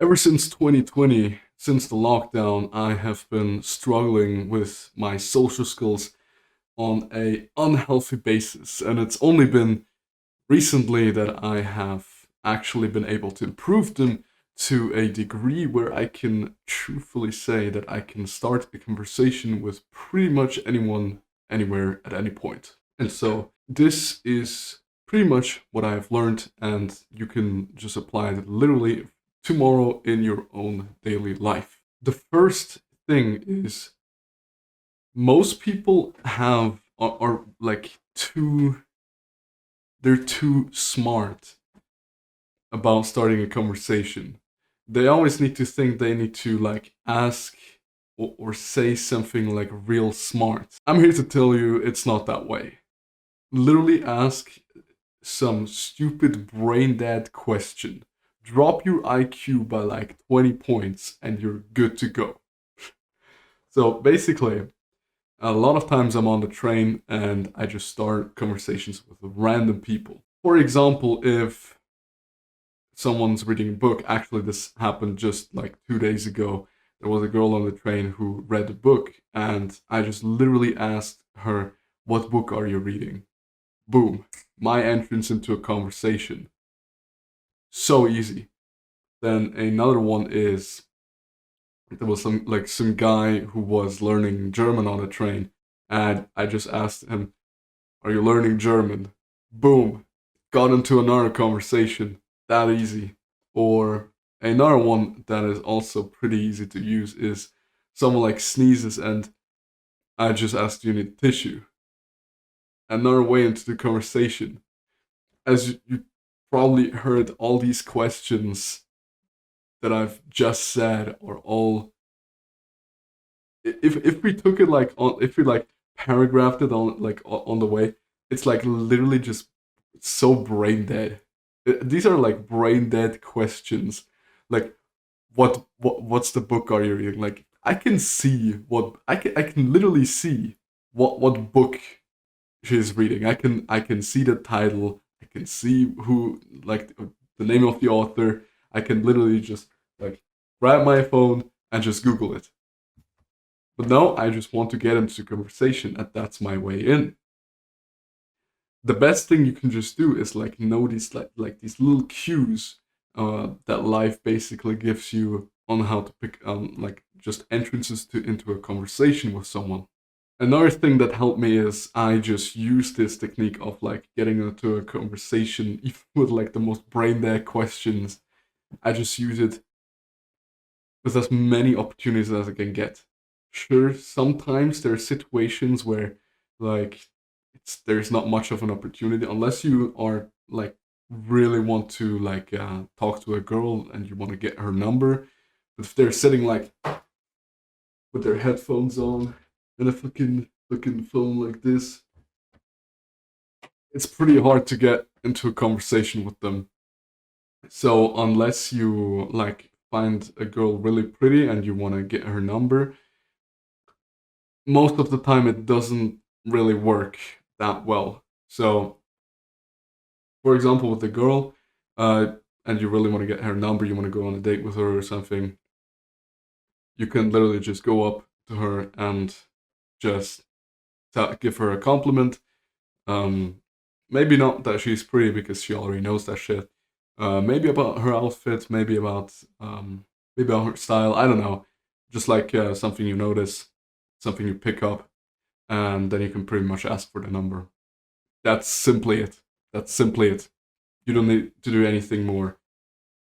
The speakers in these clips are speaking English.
Ever since 2020, since the lockdown, I have been struggling with my social skills on a unhealthy basis, and it's only been recently that I have actually been able to improve them to a degree where I can truthfully say that I can start a conversation with pretty much anyone, anywhere, at any point. And so this is pretty much what I have learned, and you can just apply it literally tomorrow in your own daily life. The first thing is most people are like they're too smart about starting a conversation. They always need to think they need to like ask or say something like real smart. I'm here to tell you it's not that way. Literally ask some stupid brain dead question. Drop your IQ by like 20 points and you're good to go. So basically, a lot of times I'm on the train and I just start conversations with random people. For example, if someone's reading a book, actually, this happened just like 2 days ago. There was a girl on the train who read a book, and I just literally asked her, "What book are you reading?" Boom, my entrance into a conversation. So easy. Then another one is there was some guy who was learning German on a train, and I just asked him, "Are you learning German?" Boom, got into another conversation. That easy. Or another one that is also pretty easy to use is someone like sneezes and I just asked, "Do you need tissue?" Another way into the conversation. As you probably heard, all these questions that I've just said are all. If we took it like on, if we like paragraphed it on like on the way, it's like literally just so brain dead. These are like brain dead questions. Like, what's the book are you reading? Like, I can see what I can literally see what book she's reading. I can see the title. I can see who like the name of the author. I can literally just like grab my phone and just Google it. But no, I just want to get into conversation, and that's my way in. The best thing you can just do is like know these like these little cues that life basically gives you on how to pick like just entrances to into a conversation with someone. Another thing that helped me is I just use this technique of like getting into a conversation even with like the most brain dead questions. I just use it with as many opportunities as I can get. Sure, sometimes there are situations where like there's not much of an opportunity unless you are like really want to like talk to a girl and you want to get her number. But if they're sitting like with their headphones on and a fucking phone like this, it's pretty hard to get into a conversation with them. So unless you like find a girl really pretty and you want to get her number, most of the time it doesn't really work that well. So, for example, with a girl, and you really want to get her number, you want to go on a date with her or something, you can literally just go up to her and just give her a compliment. Um, maybe not that she's pretty because she already knows that shit. Maybe about her outfit, maybe about her style. I don't know. Just like something you notice, something you pick up, and then you can pretty much ask for the number. That's simply it. That's simply it. You don't need to do anything more.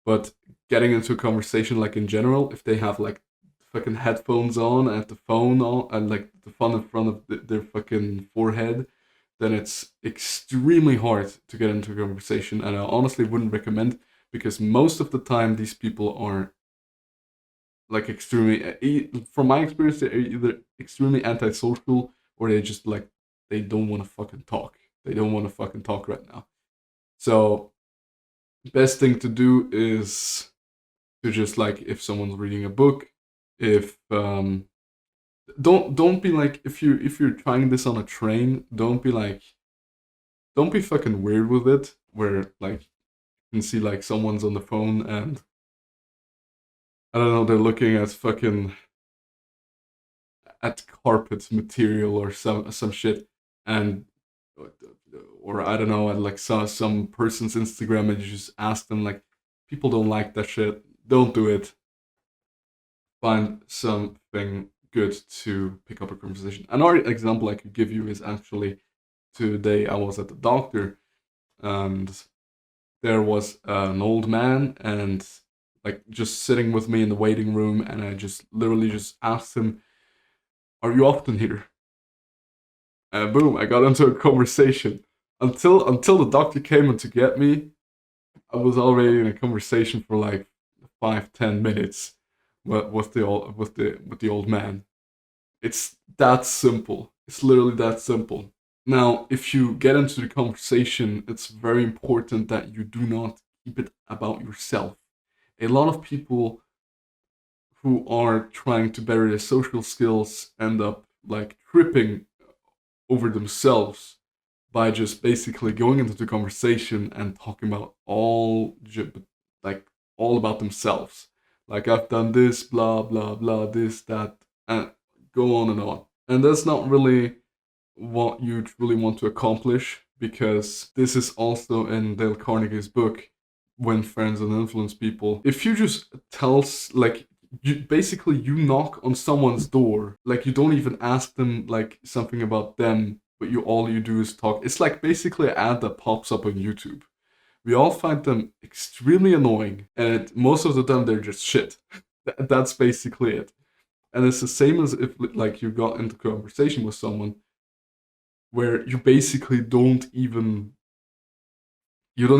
But getting into a conversation, like in general, if they have like fucking headphones on and the phone on and like the phone in front of their fucking forehead, then it's extremely hard to get into a conversation. And I honestly wouldn't recommend because most of the time these people are like from my experience, they're either extremely antisocial or they just like they don't want to fucking talk. They don't want to fucking talk right now. So best thing to do is to just like if someone's reading a book, if don't be like if you're trying this on a train, don't be fucking weird with it where like you can see like someone's on the phone and I don't know, they're looking at fucking at carpet material or some shit, and or I don't know, at like some person's Instagram, and you just ask them like, people don't like that shit. Don't do it. Find something good to pick up a conversation. Another example I could give you is actually today I was at the doctor, and there was an old man and like just sitting with me in the waiting room, and I just literally just asked him, "Are you often here?" And boom, I got into a conversation. Until the doctor came in to get me, I was already in a conversation for like 5-10 minutes with the old man. It's that simple. It's literally that simple. Now, if you get into the conversation, it's very important that you do not keep it about yourself. A lot of people who are trying to better their social skills end up like tripping over themselves by just basically going into the conversation and talking about like all about themselves. Like, I've done this, blah blah blah, this that, and go on and on. And that's not really what you really want to accomplish, because this is also in Dale Carnegie's book, Win Friends and Influence People. If you just like, you basically you knock on someone's door, like you don't even ask them like something about them, but all you do is talk. It's like basically an ad that pops up on YouTube. We all find them extremely annoying, and most of the time they're just shit. That's basically it. And it's the same as if like you got into conversation with someone where you don't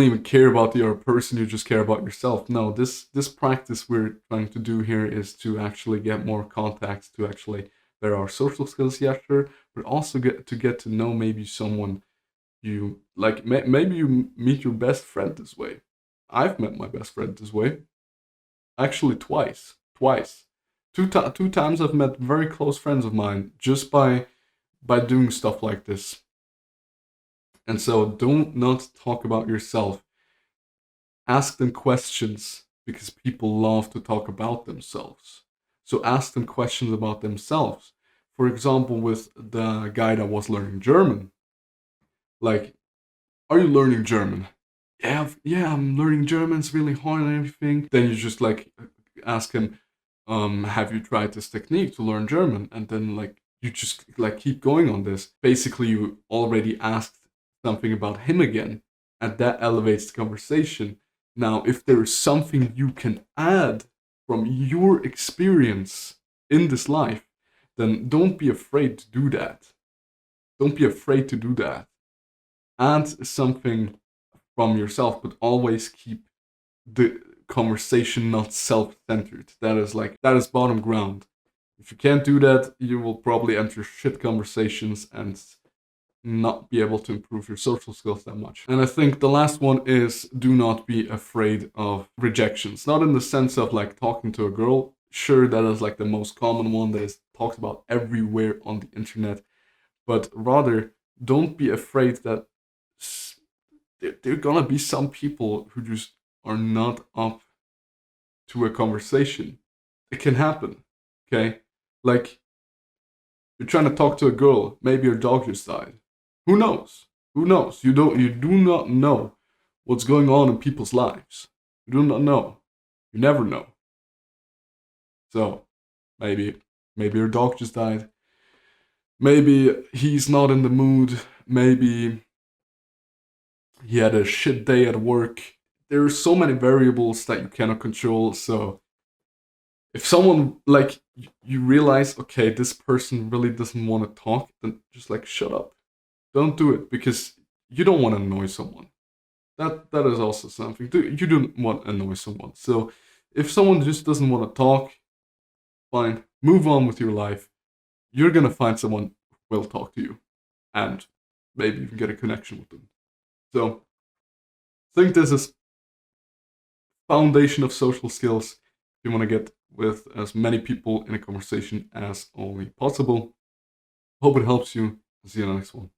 even care about the other person, you just care about yourself. No, this practice we're trying to do here is to actually get more contacts, to actually better our social skills, yeah, sure, but also get to know maybe someone you like. Maybe you meet your best friend this way. I've met my best friend this way, actually twice. Two times I've met very close friends of mine just by doing stuff like this. And so don't not talk about yourself. Ask them questions, because people love to talk about themselves. So ask them questions about themselves. For example, with the guy that was learning German, like, are you learning German? Yeah, I'm learning German. It's really hard and everything. Then you just like ask him, have you tried this technique to learn German? And then like you just like keep going on this. Basically, you already asked something about him again, and that elevates the conversation. Now, if there is something you can add from your experience in this life, then don't be afraid to do that. Don't be afraid to do that. Add something from yourself, but always keep the conversation not self-centered. That is bottom ground. If you can't do that, you will probably enter shit conversations and not be able to improve your social skills that much. And I think the last one is, do not be afraid of rejections. Not in the sense of like talking to a girl. Sure, that is like the most common one that is talked about everywhere on the internet. But rather, don't be afraid that there are gonna be some people who just are not up to a conversation. It can happen. Okay? Like, you're trying to talk to a girl, maybe your dog just died. Who knows? Who knows? You do not know what's going on in people's lives. You do not know. You never know. So maybe your dog just died. Maybe he's not in the mood. Maybe he had a shit day at work. There are so many variables that you cannot control. So if someone like you realize, okay, this person really doesn't want to talk, then just like shut up. Don't do it, because you don't want to annoy someone. That is also something. You don't want to annoy someone. So if someone just doesn't want to talk, fine, move on with your life. You're gonna find someone who will talk to you, and maybe you can get a connection with them. So I think this is foundation of social skills. If you want to get with as many people in a conversation as only possible. Hope it helps you. See you in the next one.